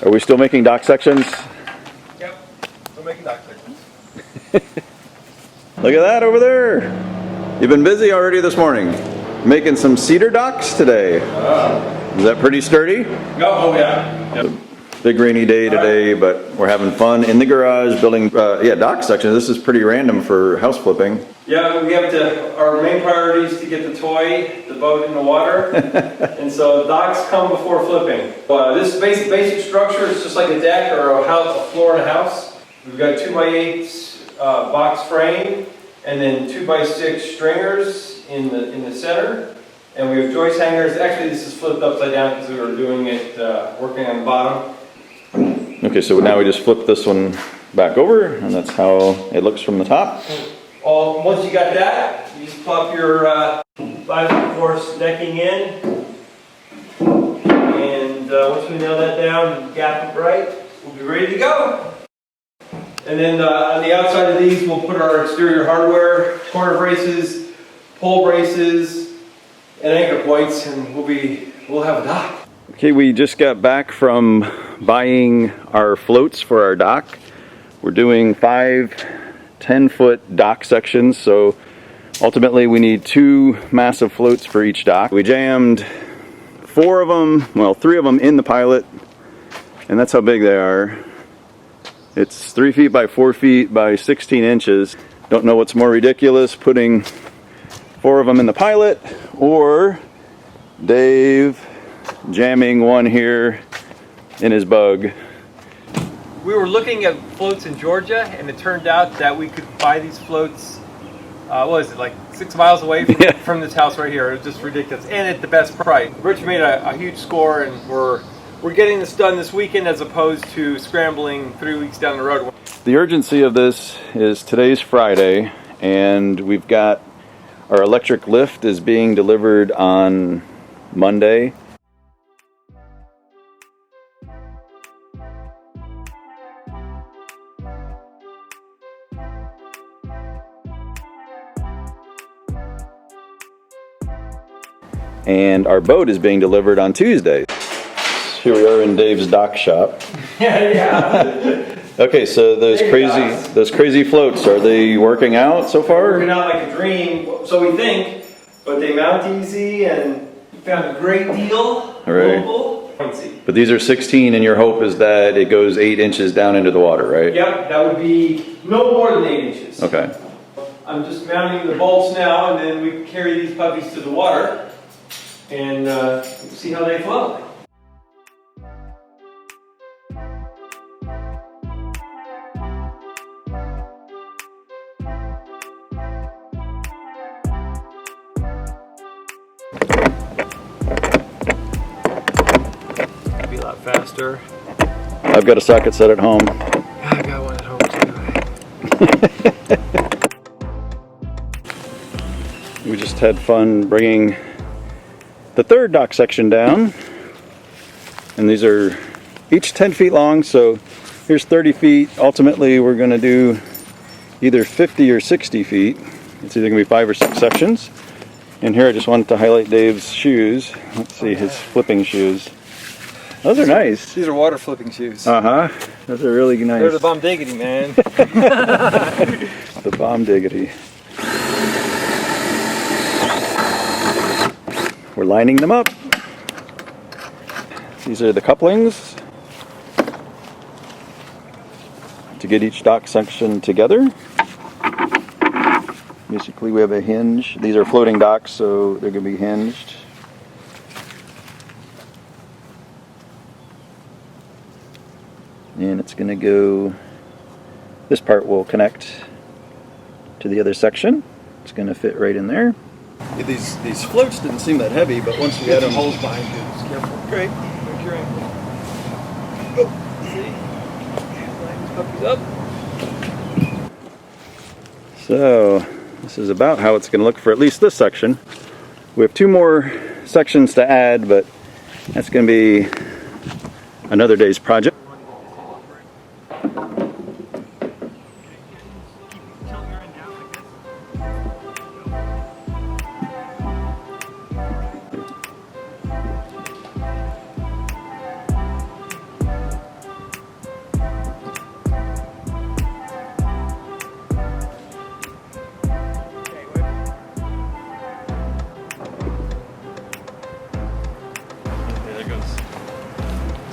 Are we still making dock sections? Yep, we're making dock sections. Look at that over there. You've been busy already this morning. Making some cedar docks today. Is that pretty sturdy? Oh yeah. Yep. Big rainy day today, but we're having fun in the garage building, dock sections. This is pretty random for house flipping. Yeah, we have to, our main priority is to get the toy, the boat in the water. And so docks come before flipping. This basic structure is just like a deck or a floor in a house. We've got 2x8 box frame and then 2x6 stringers in the center. And we have joist hangers. Actually, this is flipped upside down because we were doing it, working on the bottom. Okay, so now we just flip this one back over, and that's how it looks from the top. Once you got that, you just plop your 5/4 decking in. And once we nail that down and gap it right, we'll be ready to go. And then on the outside of these, we'll put our exterior hardware, corner braces, pole braces, and anchor points, and we'll have a dock. Okay, we just got back from buying our floats for our dock. We're doing 5 10-foot dock sections, so ultimately we need 2 massive floats for each dock. We jammed 3 of them in the pilot, and that's how big they are. It's 3 feet by 4 feet by 16 inches. Don't know what's more ridiculous, putting 4 of them in the pilot, or Dave jamming one here in his bug. We were looking at floats in Georgia, and it turned out that we could buy these floats, what is it, like 6 miles away from this house right here. It was just ridiculous, and at the best price. Rich made a huge score, and we're getting this done this weekend as opposed to scrambling 3 weeks down the road. The urgency of this is today's Friday, and we've got our electric lift is being delivered on Monday. And our boat is being delivered on Tuesday. Here we are in Dave's dock shop. Yeah. Okay, so those crazy floats, are they working out so far? Working out like a dream, so we think, but they mount easy and found a great deal. Right. Local. But these are 16, and your hope is that it goes 8 inches down into the water, right? Yep, that would be no more than 8 inches. Okay. I'm just mounting the bolts now, and then we carry these puppies to the water and see how they float. Be a lot faster. I've got a socket set at home. I got one at home too. We just had fun bringing the 3rd dock section down, and these are each 10 feet long, so here's 30 feet. Ultimately we're going to do either 50 or 60 feet. It's either going to be 5 or 6 sections. And here I just wanted to highlight Dave's shoes. Let's see, his flipping shoes. Those are nice. These are water flipping shoes. Uh-huh. Those are really nice. They're the bomb diggity, man. The bomb diggity. We're lining them up. These are the couplings to get each dock section together. Basically we have a hinge. These are floating docks, so they're going to be hinged. And it's going to go, this part will connect to the other section. It's going to fit right in there. These floats didn't seem that heavy, but once we had them... holes behind you. Just careful. Great. Make your ankle. Oh, see? Line these puppies up. So, this is about how it's going to look for at least this section. We have 2 more sections to add, but that's going to be another day's project.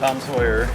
Tom Sawyer.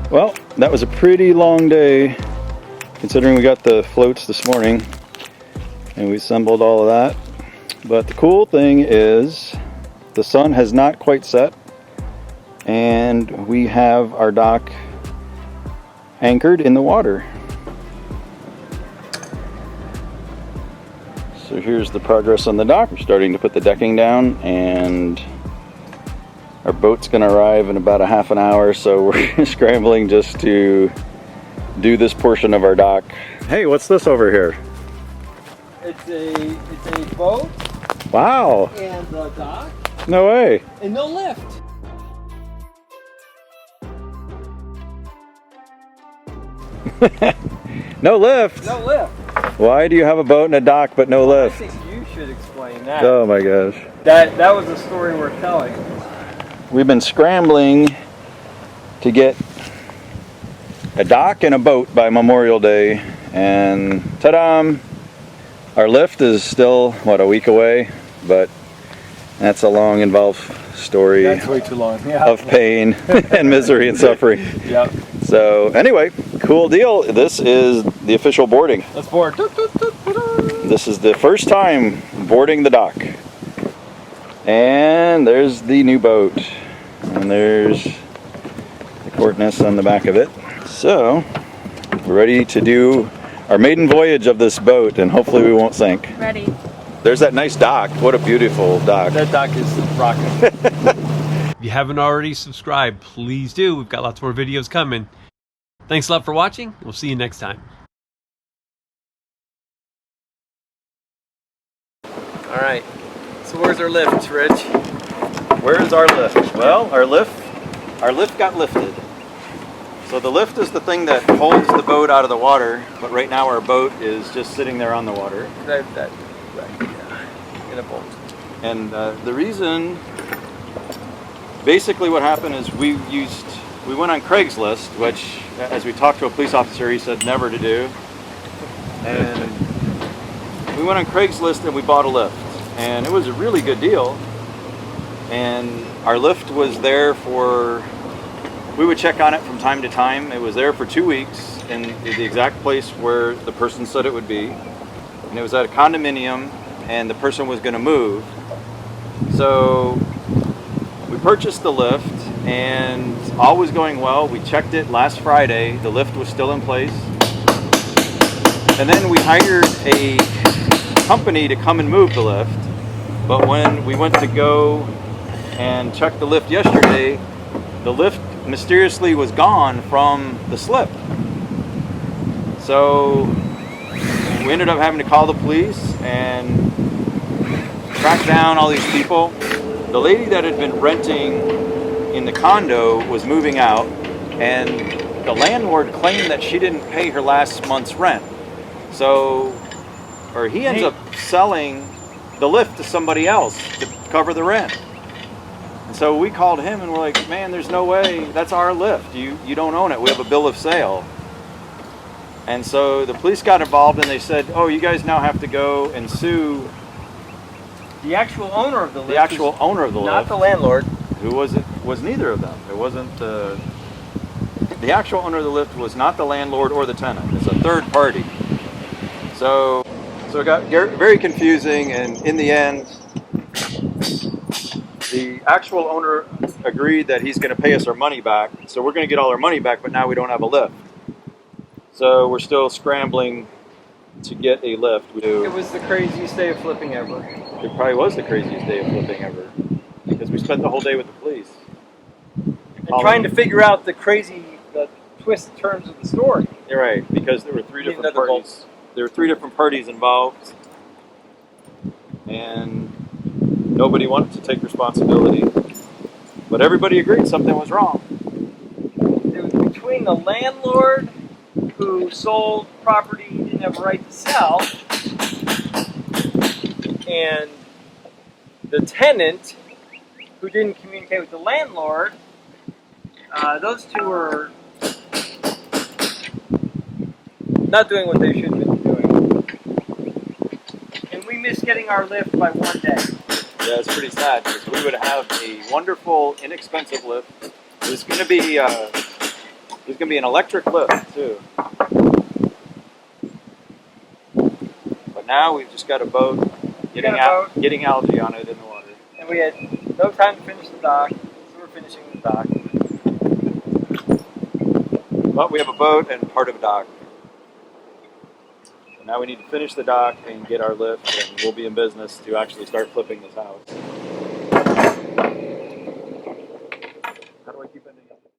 Well, that was a pretty long day, considering we got the floats this morning and we assembled all of that. But the cool thing is the sun has not quite set and we have our dock anchored in the water. So here's the progress on the dock. We're starting to put the decking down and our boat's gonna arrive in about a half an hour, so we're scrambling just to do this portion of our dock. Hey, what's this over here? It's a boat. Wow. And the dock. No way. And no lift. No lift. No lift. Why do you have a boat and a dock but no lift? I think you should explain that. Oh my gosh. That was a story worth telling. We've been scrambling to get a dock and a boat by Memorial Day, and ta-da! Our lift is still, what, a week away, but that's a long, involved story. That's way too long. Yeah. Of pain and misery and suffering. Yep. So anyway, cool deal. This is the official boarding. Let's board. This is the first time boarding the dock. And there's the new boat. And there's the Courtness on the back of it. So, we're ready to do our maiden voyage of this boat, and hopefully we won't sink. Ready. There's that nice dock. What a beautiful dock. That dock is rocking. If you haven't already subscribed, please do. We've got lots more videos coming. Thanks a lot for watching. We'll see you next time. All right. So where's our lift, Rich? Where is our lift? Well, our lift got lifted. So the lift is the thing that holds the boat out of the water, but right now our boat is just sitting there on the water. That right, yeah. In a bolt. And the reason, basically what happened is we went on Craigslist, which, as we talked to a police officer, he said never to do. And we went on Craigslist and we bought a lift. And it was a really good deal. And our lift was there for, we would check on it from time to time. It was there for 2 weeks in the exact place where the person said it would be. And it was at a condominium, and the person was going to move. So we purchased the lift, and all was going well. We checked it last Friday. The lift was still in place. And then we hired a company to come and move the lift. But when we went to go and check the lift yesterday, the lift mysteriously was gone from the slip. So we ended up having to call the police and track down all these people. The lady that had been renting in the condo was moving out, and the landlord claimed that she didn't pay her last month's rent. So, or he ends up selling the lift to somebody else to cover the rent. And so we called him and we're like, man, there's no way, that's our lift. You don't own it. We have a bill of sale. And so the police got involved and they said, oh, you guys now have to go and sue The actual owner of the lift. the actual owner of the Not lift. the landlord. Who was it? Was neither of them. It wasn't the actual owner of the lift was not the landlord or the tenant. It's a third party. So it got very confusing, and in the end, the actual owner agreed that he's going to pay us our money back. So we're going to get all our money back, but now we don't have a lift. So we're still scrambling to get a lift. It was the craziest day of flipping ever. It probably was the craziest day of flipping ever because we spent the whole day with the police. And trying to figure out the twist and turns of the story. You're right, because there were three different parties. There were three different parties involved, and nobody wanted to take responsibility. But everybody agreed something was wrong. It was between the landlord who sold property he didn't have a right to sell and the tenant who didn't communicate with the landlord. Those two were not doing what they should have been doing. And we missed getting our lift by 1 day. Yeah, it's pretty sad because we would have a wonderful, inexpensive lift. There's going to be an electric lift too. But now we've just got a boat, getting algae on it in the water. And we had no time to finish the dock, so we're finishing the dock. But we have a boat and part of a dock. So now we need to finish the dock and get our lift, and we'll be in business to actually start flipping this house.